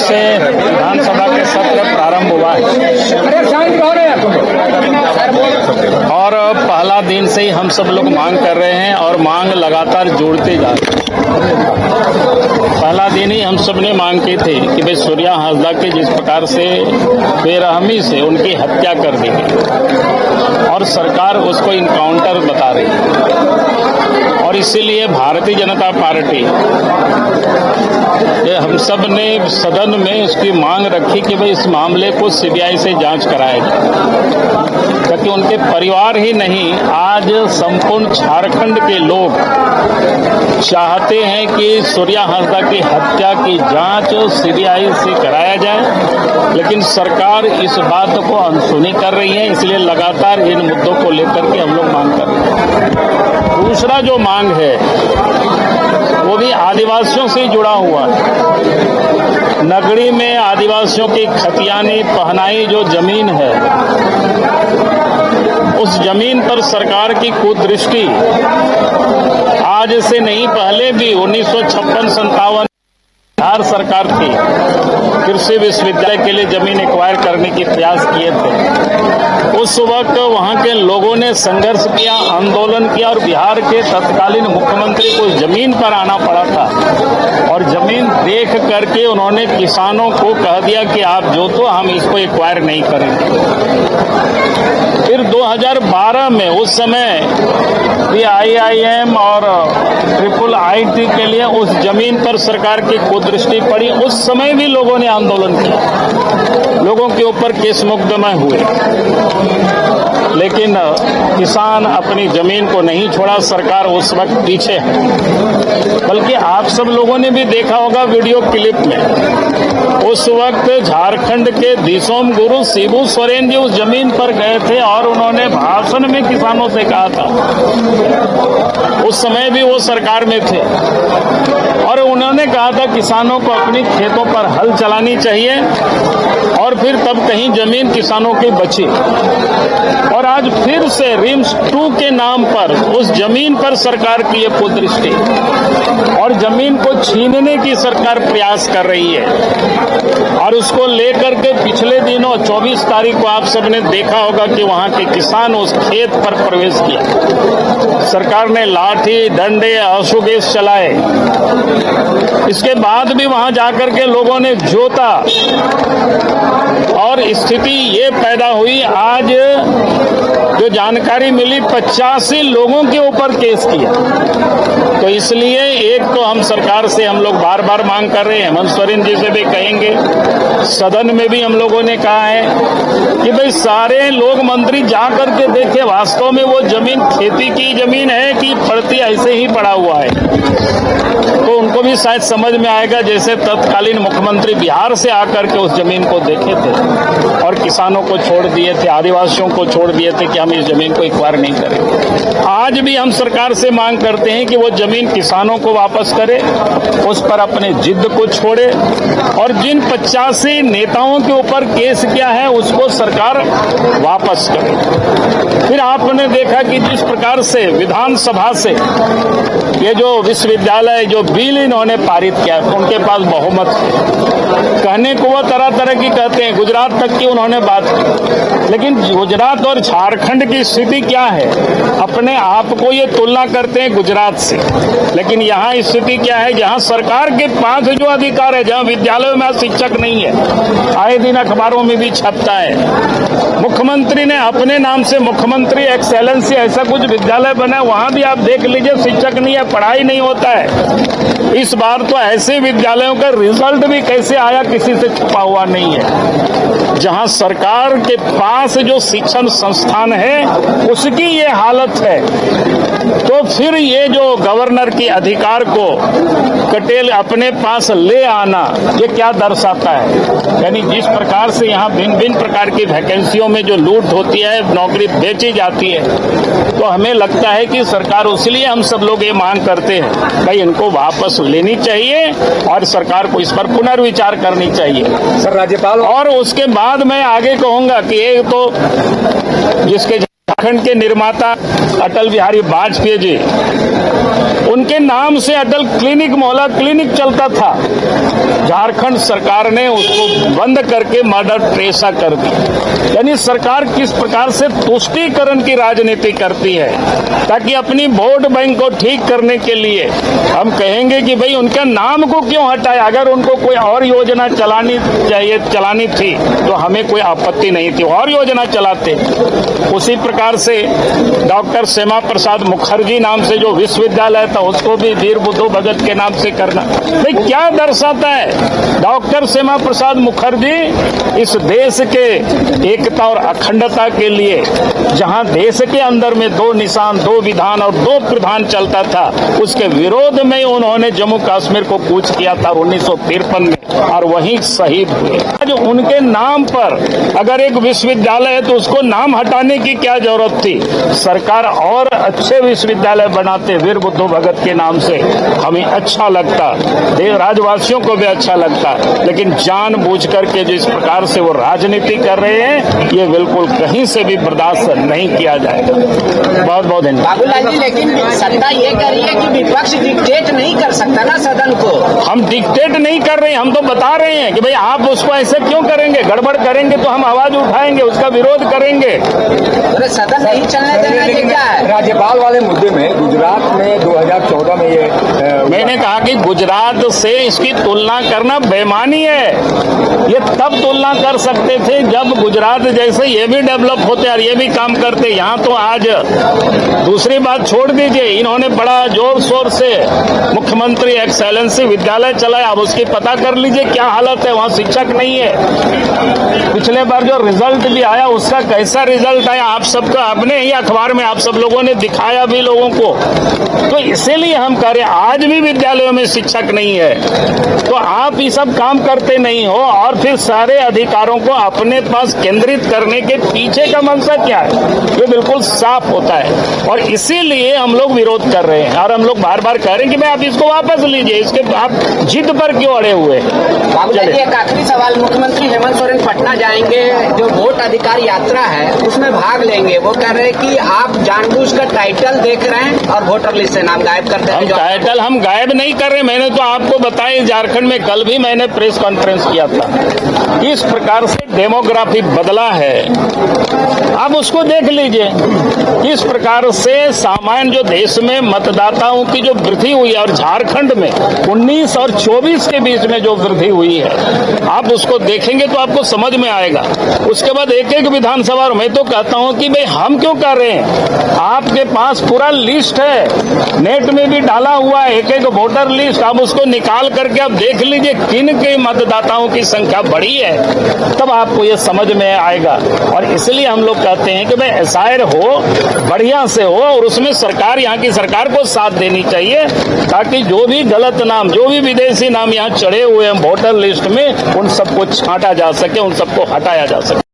से विधानसभा के सत्र प्रारंभ हुआ है और पहला दिन से ही हम सब लोग मांग कर रहे हैं और मांग लगातार जोड़ते जा रहे हैं। पहला दिन ही हम सब ने मांग की थी कि भाई सूर्या हांसदा की जिस प्रकार से बेरहमी से उनकी हत्या कर दी गई और सरकार उसको इनकाउंटर बता रही है और इसीलिए भारतीय जनता पार्टी हम सब ने सदन में इसकी मांग रखी कि भाई इस मामले को सीबीआई से जांच कराया जाए, क्योंकि उनके परिवार ही नहीं आज संपूर्ण झारखंड के लोग चाहते हैं कि सूर्या हांसदा की हत्या की जांच सीबीआई से कराया जाए, लेकिन सरकार इस बात को अनसुनी कर रही है। इसलिए लगातार इन मुद्दों को लेकर के हम लोग मांग कर रहे हैं। दूसरा जो मांग है वो भी आदिवासियों से जुड़ा हुआ है। नगरी में आदिवासियों की खतियानी पहनाई जो जमीन है, उस जमीन पर सरकार की कुदृष्टि आज से नहीं पहले भी 1956-57 बिहार सरकार थी, कृषि विश्वविद्यालय के लिए जमीन एक्वायर करने की प्रयास किए थे। उस वक्त वहां के लोगों ने संघर्ष किया, आंदोलन किया और बिहार के तत्कालीन मुख्यमंत्री को जमीन पर आना पड़ा था और जमीन देख करके उन्होंने किसानों को कह दिया कि आप जो तो हम इसको एक्वायर नहीं करेंगे। फिर 2012 में उस समय भी IIM और IIIT के लिए उस जमीन पर सरकार की कुदृष्टि पड़ी। उस समय भी लोगों ने आंदोलन किया, लोगों के ऊपर केस मुकदमे हुए, लेकिन किसान अपनी जमीन को नहीं छोड़ा। सरकार उस वक्त पीछे है। बल्कि आप सब लोगों ने भी देखा होगा वीडियो क्लिप में, उस वक्त झारखंड के दिसोम गुरु शिबू सोरेन जी उस जमीन पर गए थे और उन्होंने भाषण में किसानों से कहा था, उस समय भी वो सरकार में थे और उन्होंने कहा था किसानों को अपनी खेतों पर हल चलानी चाहिए और फिर तब कहीं जमीन किसानों की बची। और आज फिर से रिम्स 2 के नाम पर उस जमीन पर सरकार की ये कुदृष्टि और जमीन को छीनने की सरकार प्रयास कर रही है। और उसको लेकर के पिछले दिनों 24 तारीख को आप सबने देखा होगा कि वहां के किसान उस खेत पर प्रवेश किया। सरकार ने लाठी डंडे आंसू गैस चलाए। इसके बाद भी वहां जाकर के लोगों ने जोता और स्थिति ये पैदा हुई। आज जो जानकारी मिली 85 लोगों के ऊपर केस किया। तो इसलिए एक तो हम सरकार से हम लोग बार बार मांग कर रहे हैं, हेमंत सोरेन जी से भी कहेंगे, सदन में भी हम लोगों ने कहा है कि भाई सारे लोग मंत्री जा करके देखे वास्तव में वो जमीन खेती की जमीन है कि पड़ती ऐसे ही पड़ा हुआ है। तो उनको भी शायद समझ में आएगा, जैसे तत्कालीन मुख्यमंत्री बिहार से आकर के उस जमीन को देखे थे और किसानों को छोड़ दिए थे, आदिवासियों को छोड़ दिए थे कि हम इस जमीन को एक्वायर नहीं करेंगे। आज भी हम सरकार से मांग करते हैं कि वो जमीन किसानों को वापस करे, उस पर अपने जिद को छोड़े और जिन 85 नेताओं के ऊपर केस किया है उसको सरकार वापस करे। फिर आपने देखा कि जिस प्रकार से विधानसभा से ये जो विश्वविद्यालय जो बिल इन्होंने पारित किया, उनके पास बहुमत है। कहने को वो तरह तरह की कहते हैं, गुजरात तक की उन्होंने बात की, लेकिन गुजरात और झारखंड की स्थिति क्या है? अपने आप को ये तुलना करते हैं गुजरात से, लेकिन यहाँ स्थिति क्या है? जहाँ सरकार के पास जो अधिकार है, जहाँ विद्यालयों में शिक्षक नहीं है, आए दिन अखबारों में भी छपता है। मुख्यमंत्री ने अपने नाम से मुख्यमंत्री एक्सेलेंसी ऐसा कुछ विद्यालय बना, वहां भी आप देख लीजिए शिक्षक नहीं है, पढ़ाई नहीं होता है। इस बार तो ऐसे विद्यालयों का रिजल्ट भी कैसे आया किसी से छुपा हुआ नहीं है। जहां सरकार के पास जो शिक्षण संस्थान है उसकी ये हालत है, तो फिर ये जो गवर्नर की अधिकार को कटेल अपने पास ले आना, ये क्या दर्शाता है? यानी जिस प्रकार से यहाँ भिन्न भिन्न प्रकार की वैकेंसियों में जो लूट होती है, नौकरी बेची जाती है, तो हमें लगता है कि सरकार, इसलिए हम सब लोग ये मांग करते हैं भाई इनको वापस लेनी चाहिए और सरकार को इस पर पुनर्विचार करनी चाहिए। सर राज्यपाल, और उसके बाद मैं आगे कहूंगा कि एक तो जिसके झारखंड के निर्माता अटल बिहारी वाजपेयी जी, उनके नाम से अटल क्लिनिक मोहल्ला क्लिनिक चलता था। झारखंड सरकार ने उसको बंद करके मदर टेरेसा कर दी। यानी सरकार किस प्रकार से तुष्टीकरण की राजनीति करती है ताकि अपनी वोट बैंक को ठीक करने के लिए हम कहेंगे कि भाई उनका नाम को क्यों हटाया। अगर उनको कोई और योजना चलानी थी तो हमें कोई आपत्ति नहीं थी, और योजना चलाते। उसी प्रकार से डॉक्टर श्यामा प्रसाद मुखर्जी नाम से जो विश्वविद्यालय था उसको भी वीर बुद्धू भगत के नाम से करना भाई क्या दर्शाता है। डॉक्टर श्यामा प्रसाद मुखर्जी इस देश के एकता और अखंडता के लिए, जहां देश के अंदर में 2 निशान, 2 विधान और 2 प्रधान चलता था, उसके विरोध में उन्होंने जम्मू कश्मीर को कूच किया था 1953 में, और वहीं शहीद हुए। आज उनके नाम पर अगर एक विश्वविद्यालय है तो उसको नाम हटाने की क्या जरूरत थी। सरकार और अच्छे विश्वविद्यालय बनाते वीर बुद्धू भगत के नाम से, हमें अच्छा लगता, राज्यवासियों को भी अच्छा लगता, लेकिन जानबूझ करके जिस प्रकार से वो राजनीति कर रहे हैं ये बिल्कुल कहीं से भी बर्दाश्त नहीं किया जाएगा। बहुत बहुत धन्यवाद। बाबूलाल जी, लेकिन सत्ता ये कह रही है कि विपक्ष डिक्टेट नहीं कर सकता ना सदन को। हम डिक्टेट नहीं कर रहे हैं, हम तो बता रहे हैं कि भाई आप उसको ऐसे क्यों करेंगे। गड़बड़ करेंगे तो हम आवाज उठाएंगे, उसका विरोध करेंगे। अरे सदन नहीं चलने देना ये क्या है। राज्यपाल वाले मुद्दे में गुजरात में 2014 में ये मैंने कहा कि गुजरात से इसकी तुलना करना बेईमानी है। ये तब तुलना कर सकते थे जब गुजरात जैसे ये भी डेवलप होते और ये भी काम करते। यहाँ तो आज दूसरी बात छोड़ दीजिए, इन्होंने बड़ा जोर शोर से मुख्यमंत्री एक्सेलेंसी विद्यालय चलाया। अब उसकी पता कर लीजिए क्या हालत है, वहाँ शिक्षक नहीं है। पिछले बार जो रिजल्ट भी आया उसका कैसा रिजल्ट आया आप सबका अपने ही अखबार में आप सब लोगों ने दिखाया भी लोगों को। तो इसीलिए हम कह रहे हैं आज भी विद्यालयों में शिक्षक नहीं है, तो आप ये सब काम करते नहीं हो और फिर सारे अधिकारों को अपने पास केंद्रित करने के पीछे का मंशा क्या है, ये बिल्कुल साफ होता है। और इसीलिए हम लोग विरोध कर रहे हैं और हम लोग बार बार कह रहे हैं कि भाई आप इसको वापस लीजिए, इसके आप जिद पर क्यों अड़े हुए। बाबूलाल जी, एक आखिरी सवाल, मुख्यमंत्री हेमंत सोरेन पटना जाएंगे, जो वोट अधिकार यात्रा है उसमें भाग लेंगे। वो कह रहे हैं कि आप जानबूझकर टाइटल देख रहे हैं और वोटर लिस्ट से नाम गायब करते हैं। टाइटल हम गायब नहीं कर रहे, मैंने तो आपको बताया झारखंड में कल भी मैंने प्रेस कॉन्फ्रेंस किया था। इस प्रकार से डेमोग्राफी बदला है, अब उसको देख लीजिए। इस प्रकार से सामान्य जो देश में मतदाताओं की जो वृद्धि हुई है और झारखंड में 19 और 24 के बीच में जो वृद्धि हुई है, आप उसको देखेंगे तो आपको समझ में आएगा। उसके बाद एक एक विधानसभा, और मैं तो कहता हूं कि भाई हम क्यों कर रहे हैं, आपके पास पूरा लिस्ट है, नेट में भी डाला हुआ है एक एक वोटर लिस्ट, आप उसको निकाल करके आप देख लीजिए किन के मतदाताओं की संख्या बढ़ी है, तब आपको ये समझ में आएगा। और इसलिए हम लोग कहते हैं कि भाई एसआईआर हो, बढ़िया से हो, और उसमें सरकार, यहाँ की सरकार को साथ देनी चाहिए ताकि जो भी गलत नाम, जो भी विदेशी नाम यहाँ चढ़े हुए हैं वोटर लिस्ट में, उन सबको छांटा जा सके, उन सबको हटाया जा सके।